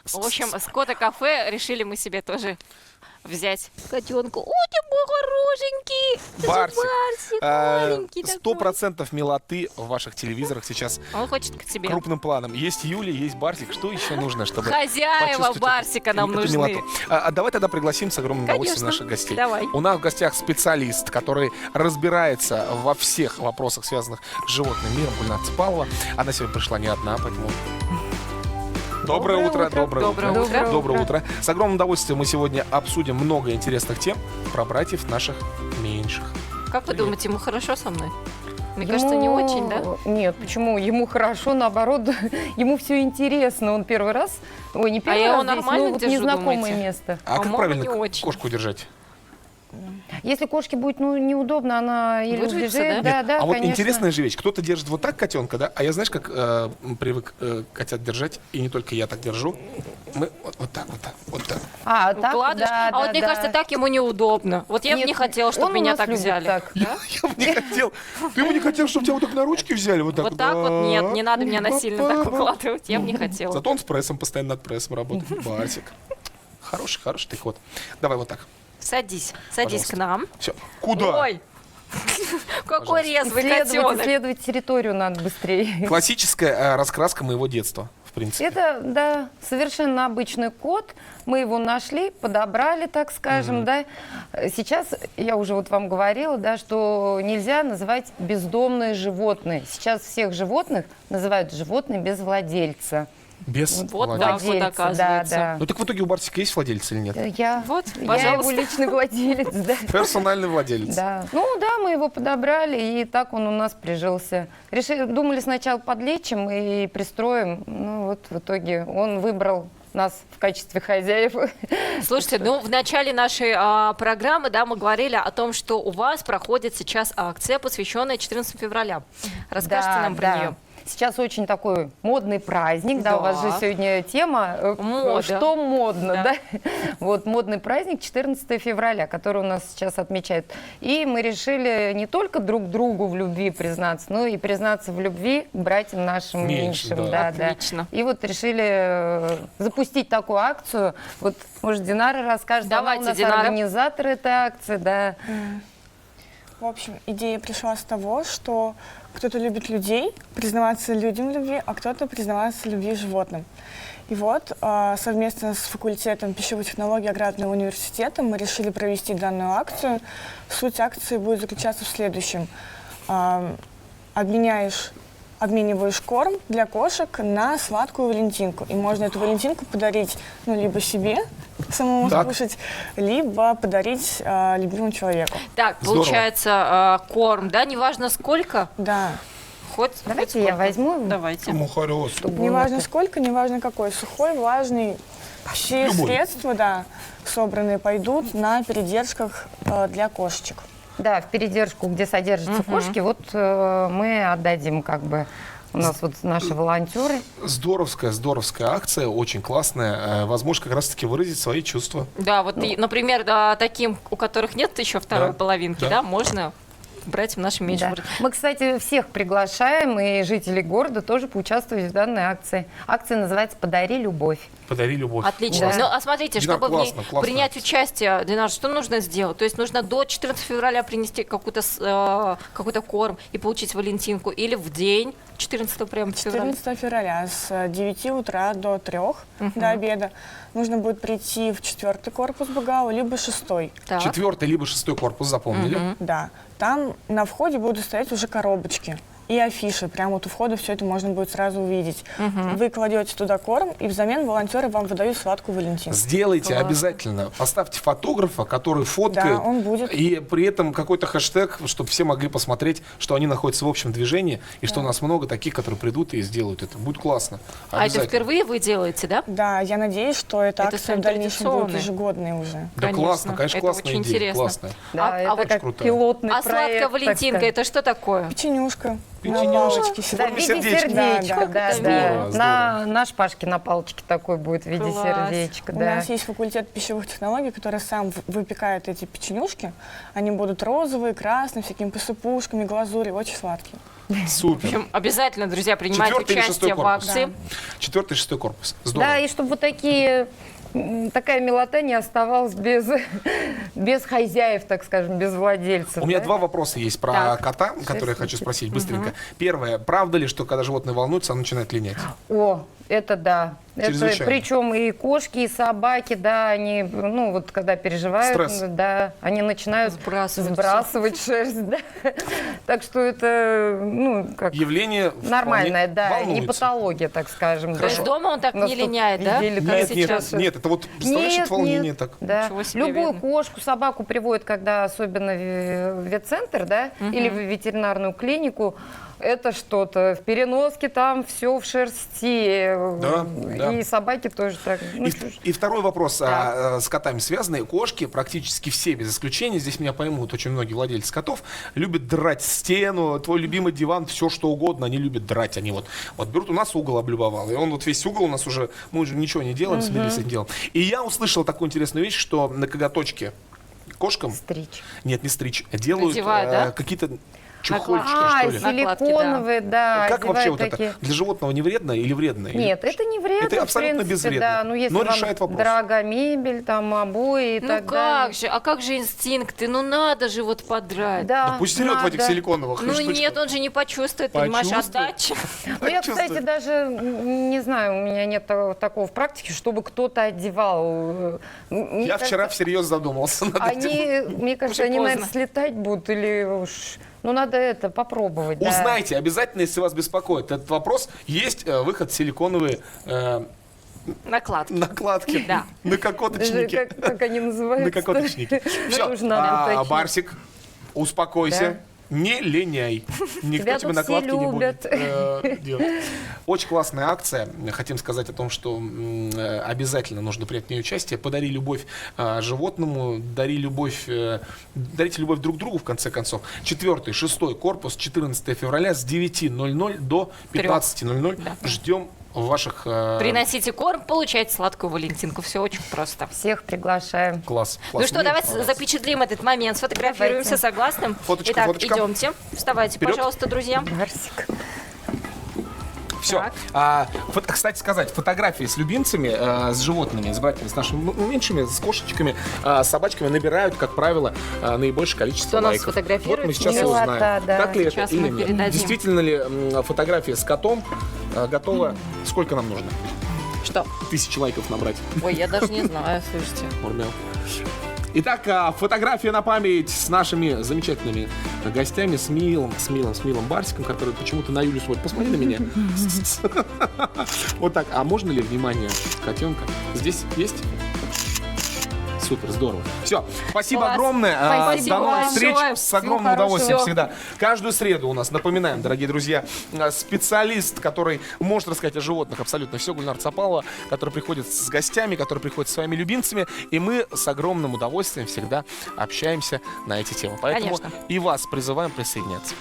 В общем, с Кота Кафе решили мы себе тоже взять котенка. О, ты мой хорошенький! Ты же Барсик, маленький такой. 100% милоты в ваших телевизорах сейчас Он хочет к тебе. крупным планом. Есть Юля, есть Барсик. Что еще нужно, чтобы Хозяева почувствовать Барсика нам эту нужны. милоту? Давай тогда пригласим с огромным удовольствием Конечно. наших гостей. Давай. У нас в гостях специалист, который разбирается во всех вопросах, связанных с животным миром, Гульнар Цепалова. Она сегодня пришла не одна, поэтому... Доброе утро. Доброе утро. С огромным удовольствием мы сегодня обсудим много интересных тем про братьев наших меньших. Как вы думаете, ему хорошо со мной? Мне кажется, не очень, да? Нет, почему? Ему хорошо, наоборот, ему все интересно. Он первый раз, ой, не первый я его раз здесь, нормально но вот держу, незнакомое думаете? место. А как по-моему, правильно не очень. кошку держать? Если кошке будет неудобно, она еле Вырвется, убежит. да? Да, А вот конечно. интересная же вещь. Кто-то держит вот так котенка, да? А я, знаешь, как привык котят держать, и не только я так держу. Мы вот так. А, так, Укладываешь? да, А вот мне да. кажется, так ему неудобно. Вот я бы Нет, не хотела, чтобы он у меня нас так любит взяли. так. Да? Я бы не хотел. Ты бы не хотел, чтобы тебя вот так на ручки взяли? Вот так Вот так вот нет, не надо меня насильно так укладывать, я бы не хотела. Зато он с прессом, постоянно над прессом работает. Барсик. Хороший ты ход. Давай вот так. Садись к Пожалуйста. нам. Все. Куда? Ой, какой резвый Исследовать котенок. территорию надо быстрее. Классическая раскраска моего детства, в принципе. Это, да, совершенно обычный кот. Мы его нашли, подобрали, так скажем, да. Сейчас, я уже вот вам говорила, да, что нельзя называть бездомные животные. Сейчас всех животных называют животные без владельца. Без Вот владельца. так вот Владельца, оказывается. да. Ну так в итоге у Барсика есть владелец или нет? Я его пожалуйста. личный владелец, да. Персональный владелец. Да. Ну да, мы его подобрали, и так он у нас прижился. Думали сначала подлечим и пристроим. Ну вот в итоге он выбрал нас в качестве хозяев. Слушайте, ну в начале нашей программы, да, мы говорили о том, что у вас проходит сейчас акция, посвященная 14 февраля. Расскажите нам про нее. Сейчас очень такой модный праздник, да, у вас же Да. сегодня тема Мода. «Что модно?», Да. да? Вот модный праздник 14 февраля, который у нас сейчас отмечают. И мы решили не только друг другу в любви признаться, но и признаться в любви к братьям нашим Меньшим, меньшим. да. Отлично. И вот решили запустить такую акцию. Вот, может, Динара расскажет, Давайте, она у нас Динара. организатор этой акции, да. В общем, идея пришла с того, что кто-то любит людей, признаваться людям в любви, а кто-то признаваться в любви животным. И вот совместно с факультетом пищевой технологии Аграрного университета мы решили провести данную акцию. Суть акции будет заключаться в следующем. Обмениваешь корм для кошек на сладкую валентинку. И можно эту валентинку подарить, ну, либо себе, самому Так. скушать, либо подарить любимому человеку. Так, Здорово. получается, корм, да, неважно сколько, Да. хоть Давайте хоть я сколько. возьму. Давайте. Мухарёс. Неважно сколько, неважно какой. Сухой, влажный. Все Любой. средства, да, собранные, пойдут на передержках для кошечек. Да, в передержку, где содержатся кошки, вот мы отдадим как бы. У нас вот наши волонтеры. Здоровская акция, очень классная. Возможно, как раз-таки выразить свои чувства. Да, вот, и, например, таким, у которых нет еще второй Да, половинки, да. да, можно брать в нашем меньшем. Да. Мы, кстати, всех приглашаем, и жителей города тоже поучаствовать в данной акции. Акция называется «Подари любовь». Подари любовь. Отлично. Да. Ну, а смотрите, Динар, чтобы в ней классно. принять участие, Динар, что нужно сделать? То есть нужно до 14 февраля принести какой-то корм и получить валентинку, или в день 14 прям февраля? 14 февраля с 9 утра до 3 до обеда нужно будет прийти в 4-й корпус БГАУ, либо 6-й. Так. 4-й либо 6-й корпус, запомнили? Да. Там на входе будут стоять уже коробочки и афиши. Прямо вот у входа все это можно будет сразу увидеть. Вы кладете туда корм, и взамен волонтеры вам выдают сладкую валентинку. Сделайте Класс. обязательно. Поставьте фотографа, который фоткает. Да, он будет. И при этом какой-то хэштег, чтобы все могли посмотреть, что они находятся в общем движении, и что у нас много таких, которые придут и сделают это. Будет классно. А это Обязательно. впервые вы делаете, да? Да, я надеюсь, что эта Это акция станет в дальнейшем будет традиционной. ежегодной уже. Да Конечно. классно, конечно, Это классная очень идея. интересно. Классная. Да, А это вот как круто. пилотный А проект, сладкая так валентинка, сказать. это что такое? Печенюшка. палочке В Да, в форме виде сердечка. сердечка, да, Здорово, да. здорово. На шпажке на палочке такой будет в виде Класс. сердечка, У да. нас есть факультет пищевых технологий, который сам выпекает эти печенюшки. Они будут розовые, красные, всякими посыпушками, глазурью, очень сладкие. В Супер. общем, обязательно, друзья, принимайте 4-й или 6-й участие в корпус? акции. 4-й, 6-й корпус. Здорово. Да, и чтобы вот такая милота не оставалась без хозяев, так скажем, без владельцев. У меня да? два вопроса есть про Так. кота, которые я хочу спросить быстренько. Первое. Правда ли, что когда животное волнуется, оно начинает линять? О, это да. Это, Чрезвычайно. причем и кошки, и собаки, да, они, ну вот когда переживают, Стресс. да, они начинают Сбрасывать шерсть, да. Так что это, ну, как Явление нормальное, вполне да, не волнуется. патология, так скажем. То есть да. дома он так не Настолько линяет, да? недели, Как как Нет, сейчас? нет, это вот, представляешь, это волнение так. Да. Ничего себе, Любую видно. кошку, собаку приводят, когда особенно в ветцентр, да, или в ветеринарную клинику, это что-то. В переноске там все в шерсти. Да, да. И собаки тоже так. Ну, И второй вопрос Да. с котами связанный. Кошки практически все, без исключения, здесь меня поймут очень многие владельцы котов, любят драть стену, твой любимый диван, все что угодно, они любят драть. Они вот берут, у нас угол облюбовал, и он вот весь угол у нас уже, мы уже ничего не делаем, смирились с этим делом. И я услышал такую интересную вещь, что на коготочке кошкам, стричь. нет, не стричь, делают Надевают, да? какие-то чехольчики, А, что ли. Накладки, силиконовые, да. Как вообще одевают вот такие. это? Для животного не вредно или вредно? Или- Нет, это не вредно, Это абсолютно в принципе, безвредно, да. Ну, если но вам решает вопрос. дорогая мебель, там, обои и Ну так как далее. же, а как же инстинкты? Ну надо же вот подрать. Да, Да пусть серет в этих надо. силиконовых. Ну штучках. нет, он же не почувствует, понимаешь, Почувствует. отдача. Ну, я, кстати, Чувствую. даже не знаю, у меня нет такого в практике, чтобы кто-то одевал. Мне Я вчера кажется, всерьез задумался над этим. они, мне кажется, Очень они, поздно. наверное, слетать будут или уж... Ну, надо это попробовать, да. Узнайте обязательно, если вас беспокоит этот вопрос. Есть выход силиконовые Накладки. накладки Да. на Даже кокоточники. как они называются? На кокоточники. Все, Нужно такие. Барсик, успокойся. Не линяй. Никто Тебя тебе тут накладки все не будет любят. делать. Очень классная акция. Хотим сказать о том, что обязательно нужно принять в ней участие. Подари любовь животному, дарите любовь друг другу, в конце концов. 4-й, 6-й корпус, 14 февраля с 9:00 до 15:00. Ждем ваших... Приносите корм, получайте сладкую валентинку. Все очень просто. Всех приглашаем. Класс. Ну класс. что, Мне давайте понравилось. запечатлим этот момент, сфотографируемся, Давайте. согласны? Фоточка, Итак, фоточка. идемте. Вставайте, Вперед. пожалуйста, друзья. Барсик. Все. Так. Кстати сказать, фотографии с любимцами, с животными, с братьями, с нашими меньшими, с кошечками, с собачками набирают, как правило, наибольшее количество Кто нас лайков. сфотографирует? Вот мы сейчас и Милота, узнаем, да. так ли это Сейчас или мы нет. передадим. Действительно ли фотография с котом готова? Сколько нам нужно? Что? 1000 лайков набрать. Ой, я даже не знаю, слушайте. Мурмяу. Итак, фотография на память с нашими замечательными гостями, с милым Барсиком, который почему-то на Юлю смотрит. Посмотри на меня. Вот так. А можно ли, внимание, котенка? Здесь есть? Супер, здорово. Все, спасибо Класс. огромное. Спасибо До новых вам. встреч. Всего С огромным хорошего. удовольствием всегда. Каждую среду у нас, напоминаем, дорогие друзья, специалист, который может рассказать о животных абсолютно все, Гульнар Цапалова, который приходит с гостями, который приходит со своими любимцами, и мы с огромным удовольствием всегда общаемся на эти темы. Поэтому Конечно. и вас призываем присоединяться.